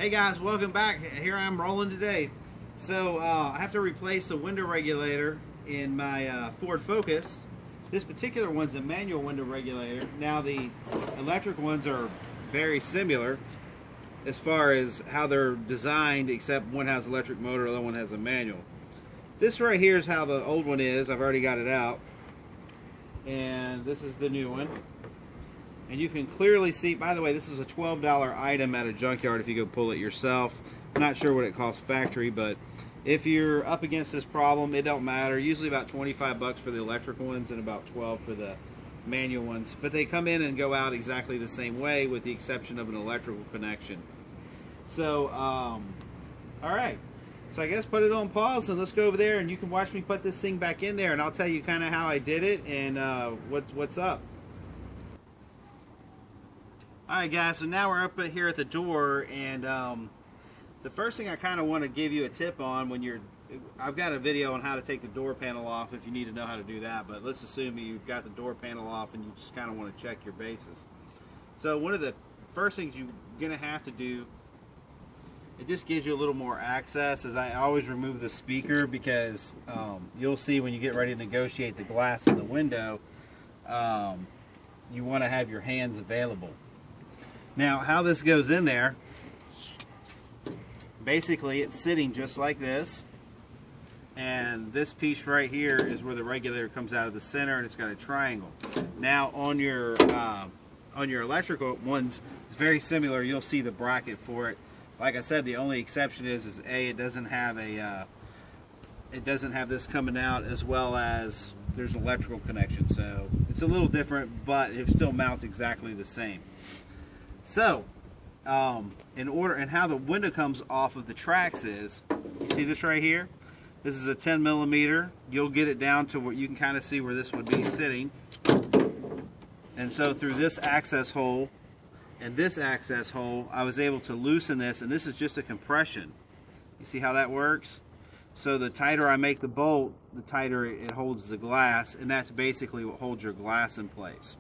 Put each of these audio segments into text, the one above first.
Hey guys, welcome back. Here I am rolling today. So I have to replace the window regulator in my Ford Focus. This particular one's a manual window regulator. Now the electric ones are very similar as far as how they're designed, except one has electric motor, the other one has a manual. This right here is how the old one is. I've already got it out. And this is the new one. And you can clearly see, by the way, this is a $12 item at a junkyard if you go pull it yourself. I'm not sure what it costs factory, but if you're up against this problem, it don't matter. Usually about 25 bucks for the electric ones and about 12 for the manual ones. But they come in and go out exactly the same way with the exception of an electrical connection. So, all right. So I guess put it on pause and let's go over there and you can watch me put this thing back in there and I'll tell you kind of how I did it and what's up. Alright guys, so now we're up here at the door, and the first thing I kind of want to give you a tip on when you're, I've got a video on how to take the door panel off if you need to know how to do that, but let's assume you've got the door panel off and you just kind of want to check your bases. So one of the first things you're going to have to do, it just gives you a little more access, is I always remove the speaker because you'll see when you get ready to negotiate the glass in the window, you want to have your hands available. Now, how this goes in there, basically it's sitting just like this, and this piece right here is where the regulator comes out of the center, and it's got a triangle. Now, on your electrical ones, it's very similar. You'll see the bracket for it. Like I said, the only exception is it doesn't have this coming out, as well as there's an electrical connection, so it's a little different, but it still mounts exactly the same. So, in order, and how the window comes off of the tracks is, you see this right here? This is a 10 millimeter. You'll get it down to where you can kind of see where this would be sitting. And so through this access hole and this access hole, I was able to loosen this, and this is just a compression. You see how that works? So the tighter I make the bolt, the tighter it holds the glass, and that's basically what holds your glass in place.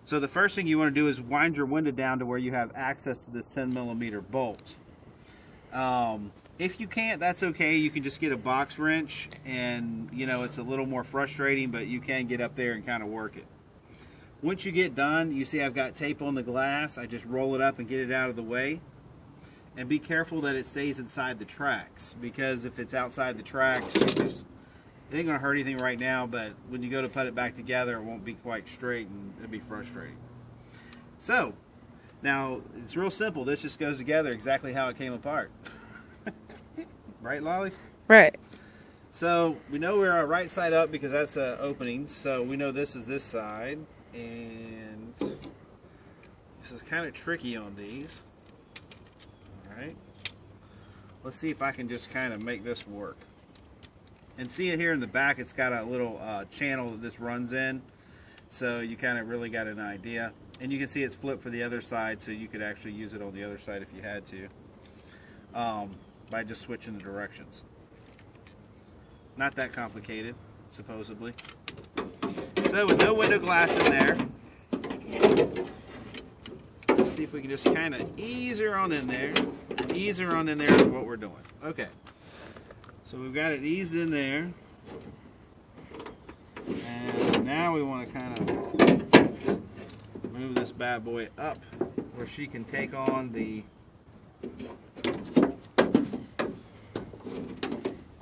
So the first thing you want to do is wind your window down to where you have access to this 10 millimeter bolt. If you can't, that's okay. You can just get a box wrench, and you know, it's a little more frustrating, but you can get up there and kind of work it. Once you get done, you see I've got tape on the glass. I just roll it up and get it out of the way. And be careful that it stays inside the tracks, because if it's outside the tracks, it ain't going to hurt anything right now, but when you go to put it back together, it won't be quite straight, and it'll be frustrating. So, now, it's real simple. This just goes together exactly how it came apart. Right, Lolly? Right. So, we know we're right side up because that's the opening, so we know this is this side, and this is kind of tricky on these. Alright. Let's see if I can just kind of make this work. And see it here in the back, it's got a little channel that this runs in, so you kind of really got an idea. And you can see it's flipped for the other side, so you could actually use it on the other side if you had to, by just switching the directions. Not that complicated, supposedly. So with no window glass in there, let's see if we can just kind of ease her on in there. Ease her on in there is what we're doing. Okay. So we've got it eased in there, and now we want to kind of move this bad boy up where she can take on the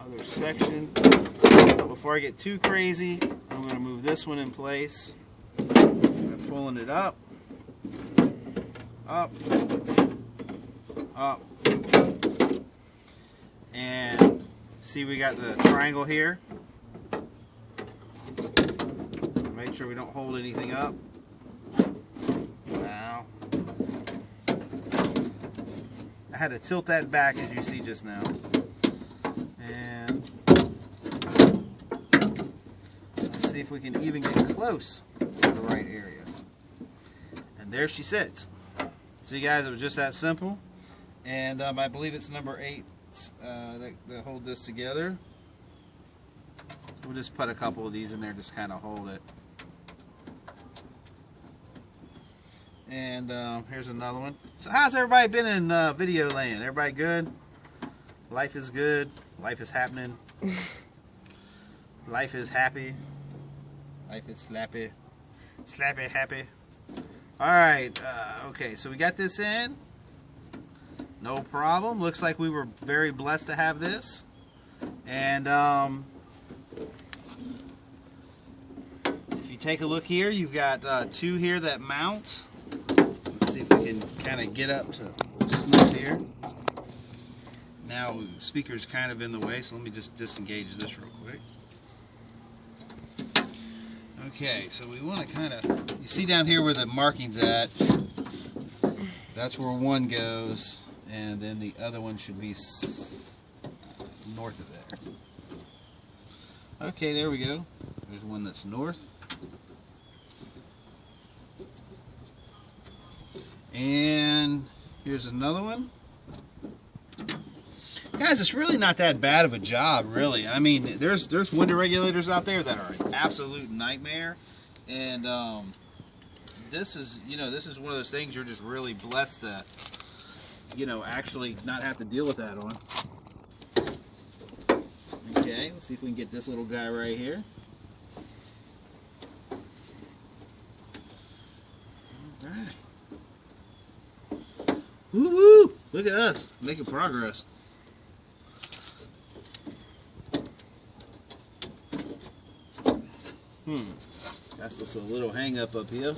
other section. But before I get too crazy, I'm going to move this one in place by pulling it up, up, up, and see, we got the triangle here. Make sure we don't hold anything up. Now, I had to tilt that back, as you see just now. And let's see if we can even get close to the right area. And there she sits. See guys, it was just that simple. And I believe it's number 8 that hold this together. We'll just put a couple of these in there, just kind of hold it. And here's another one. So how's everybody been in video land? Everybody good? Life is good. Life is happening. Life is happy. Life is slappy. Slappy happy. Alright, okay, so we got this in. No problem. Looks like we were very blessed to have this. And if you take a look here, you've got two here that mount. Let's see if we can kind of get up to snuff here. Now the speaker's kind of in the way, so let me just disengage this real quick. Okay, so we want to kind of, you see down here where the marking's at, that's where one goes, and then the other one should be north of there. Okay, there we go. There's one that's north. And here's another one. Guys, it's really not that bad of a job, really. I mean, there's window regulators out there that are an absolute nightmare, and this is one of those things you're just really blessed to, actually not have to deal with that on. Okay, let's see if we can get this little guy right here. All right. Woo-hoo! Look at us making progress. That's just a little hang up here.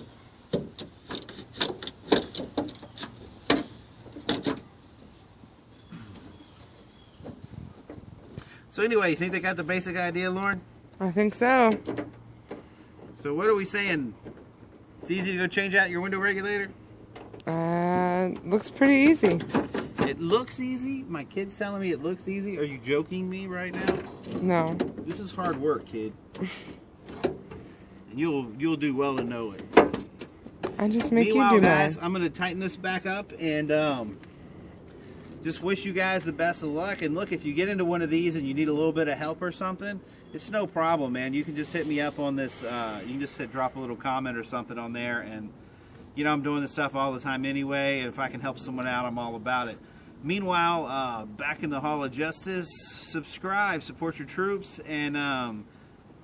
So anyway, you think they got the basic idea, Lauren? I think so. So what are we saying? It's easy to go change out your window regulator? Looks pretty easy. It looks easy? My kid's telling me it looks easy? Are you joking me right now? No. This is hard work, kid. And you'll do well to know it. I just make Meanwhile, you do guys, mine. I'm going to tighten this back up and just wish you guys the best of luck. And look, if you get into one of these and you need a little bit of help or something, it's no problem, man. You can just hit me up on this. You can just drop a little comment or something on there. And, I'm doing this stuff all the time anyway. And if I can help someone out, I'm all about it. Meanwhile, back in the Hall of Justice, subscribe, support your troops. And,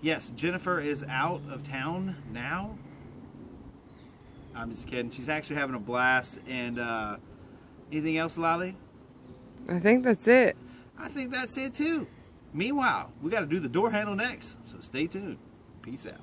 yes, Jennifer is out of town now. I'm just kidding. She's actually having a blast. And anything else, Lolly? I think that's it. I think that's it too. Meanwhile, we got to do the door handle next. So stay tuned. Peace out.